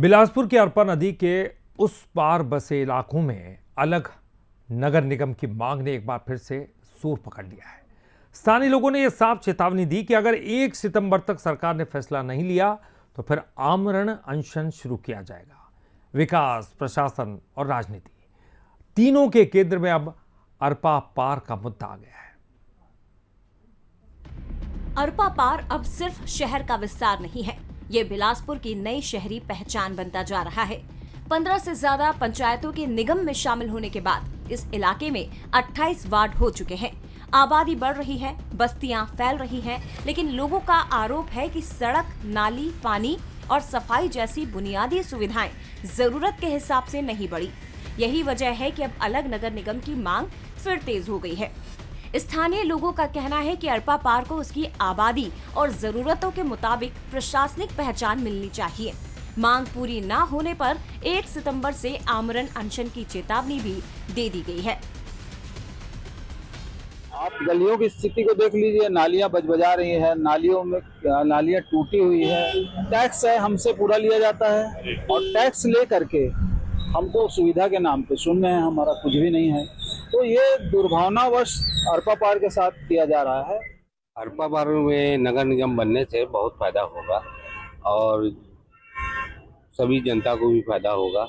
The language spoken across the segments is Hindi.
बिलासपुर की अरपा नदी के उस पार बसे इलाकों में अलग नगर निगम की मांग ने एक बार फिर से जोर पकड़ लिया है। स्थानीय लोगों ने यह साफ चेतावनी दी कि अगर 1 सितंबर तक सरकार ने फैसला नहीं लिया तो फिर आमरण अनशन शुरू किया जाएगा। विकास, प्रशासन और राजनीति तीनों के केंद्र में अब अरपा पार का मुद्दा आ गया है। अरपा पार अब सिर्फ शहर का विस्तार नहीं है, ये बिलासपुर की नई शहरी पहचान बनता जा रहा है। 15 से ज्यादा पंचायतों के निगम में शामिल होने के बाद इस इलाके में 28 वार्ड हो चुके हैं। आबादी बढ़ रही है, बस्तियां फैल रही हैं, लेकिन लोगों का आरोप है कि सड़क, नाली, पानी और सफाई जैसी बुनियादी सुविधाएं जरूरत के हिसाब से नहीं बढ़ी। यही वजह है कि अब अलग नगर निगम की मांग फिर तेज हो गई है। स्थानीय लोगों का कहना है कि अरपा पार को उसकी आबादी और जरूरतों के मुताबिक प्रशासनिक पहचान मिलनी चाहिए। मांग पूरी न होने पर 1 सितंबर से आमरण अनशन की चेतावनी भी दे दी गई है। आप गलियों की स्थिति को देख लीजिए, नालियां बजा रही हैं, नालियों में नालियां टूटी हुई है। टैक्स है हमसे पूरा लिया जाता है और टैक्स ले करके हमको सुविधा के नाम पे सुन रहे हैं, हमारा कुछ भी नहीं है। तो ये दुर्भावनावश अरपा पार के साथ किया जा रहा है। अरपा पार में नगर निगम बनने से बहुत फायदा होगा और सभी जनता को भी फायदा होगा।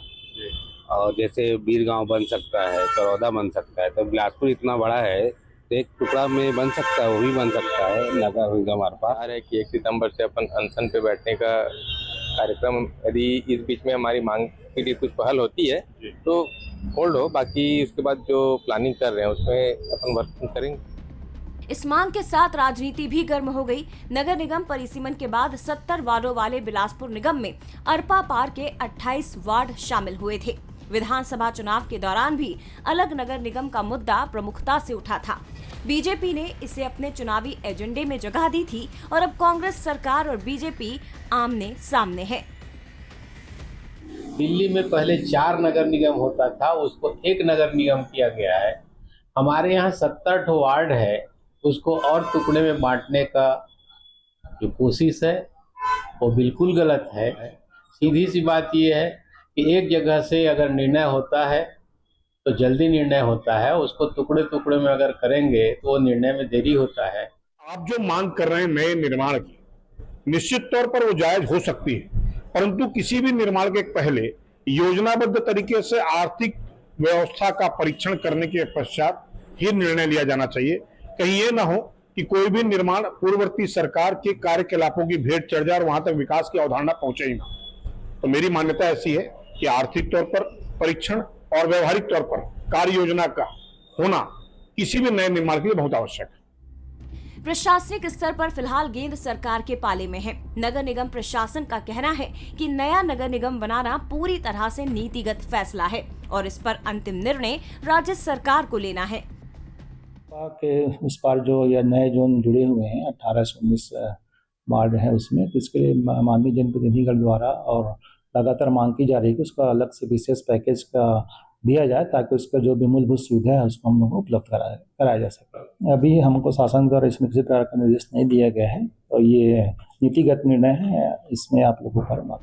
और जैसे बीरगांव बन सकता है, करौदा बन सकता है, तो बिलासपुर इतना बड़ा है तो एक टुकड़ा में बन सकता है, वो भी बन सकता है नगर निगम अरपा। है कि 1 सितंबर से अपन अनशन पे बैठने का कार्यक्रम, यदि इस बीच में हमारी मांग के लिए कुछ पहल होती है तो होल्ड हो, बाकी उसके बाद जो प्लानिंग कर रहे हैं उसमें अपन वर्क करेंगे। इस मांग के साथ राजनीति भी गर्म हो गई। नगर निगम परिसीमन के बाद 70 वार्डों वाले बिलासपुर निगम में अरपा पार के 28 वार्ड शामिल हुए थे। विधानसभा चुनाव के दौरान भी अलग नगर निगम का मुद्दा प्रमुखता से उठा था। बीजेपी ने इसे अपने चुनावी एजेंडे में जगह दी थी और अब कांग्रेस सरकार और बीजेपी आमने सामने है। दिल्ली में पहले 4 नगर निगम होता था, उसको 1 नगर निगम किया गया है। हमारे यहाँ 70 वार्ड है, उसको और टुकड़े में बांटने का जो कोशिश है वो बिल्कुल गलत है। सीधी सी बात ये है कि एक जगह से अगर निर्णय होता है तो जल्दी निर्णय होता है, उसको टुकड़े टुकड़े में अगर करेंगे तो वो निर्णय में देरी होता है। आप जो मांग कर रहे हैं नए निर्माण की, निश्चित तौर पर वो जायज हो सकती है, परंतु किसी भी निर्माण के पहले योजनाबद्ध तरीके से आर्थिक व्यवस्था का परीक्षण करने के पश्चात ही निर्णय लिया जाना चाहिए। कहीं ये ना हो कि कोई भी निर्माण पूर्ववर्ती सरकार के कार्यकलापों की भेंट चढ़ जाए और वहां तक विकास की अवधारणा पहुंचे ही ना। तो मेरी मान्यता ऐसी है कि आर्थिक तौर पर परीक्षण और व्यवहारिक तौर पर कार्य योजना का होना किसी भी नए निर्माण के लिए बहुत आवश्यक है। प्रशासनिक स्तर पर फिलहाल गेंद सरकार के पाले में है। नगर निगम प्रशासन का कहना है कि नया नगर निगम बनाना पूरी तरह से नीतिगत फैसला है और इस पर अंतिम निर्णय राज्य सरकार को लेना है। के उस पार जो या नए जोन जुड़े हुए हैं 18 से 19 वार्ड है, उसमें तो इसके लिए माननीय जनप्रतिनिधिगण द्वारा और लगातार मांग की जा रही है कि उसका अलग से विशेष पैकेज का दिया जाए ताकि उसका जो भी मूलभूत सुविधा है उसको हम लोग को उपलब्ध कराया जा सके। अभी हमको शासन द्वारा इसमें किसी प्रकार का निर्देश नहीं दिया गया है, तो ये नीतिगत निर्णय है, इसमें आप लोगों को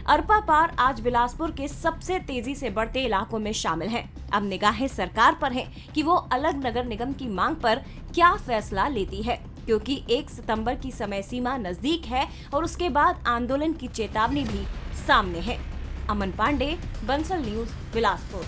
अरपा पार आज बिलासपुर के सबसे तेजी से बढ़ते इलाकों में शामिल है। अब निगाहें सरकार पर है कि वो अलग नगर निगम की मांग पर क्या फैसला लेती है, क्योंकि 1 सितंबर की समय सीमा नजदीक है और उसके बाद आंदोलन की चेतावनी भी सामने है। अमन पांडे, बंसल न्यूज, बिलासपुर।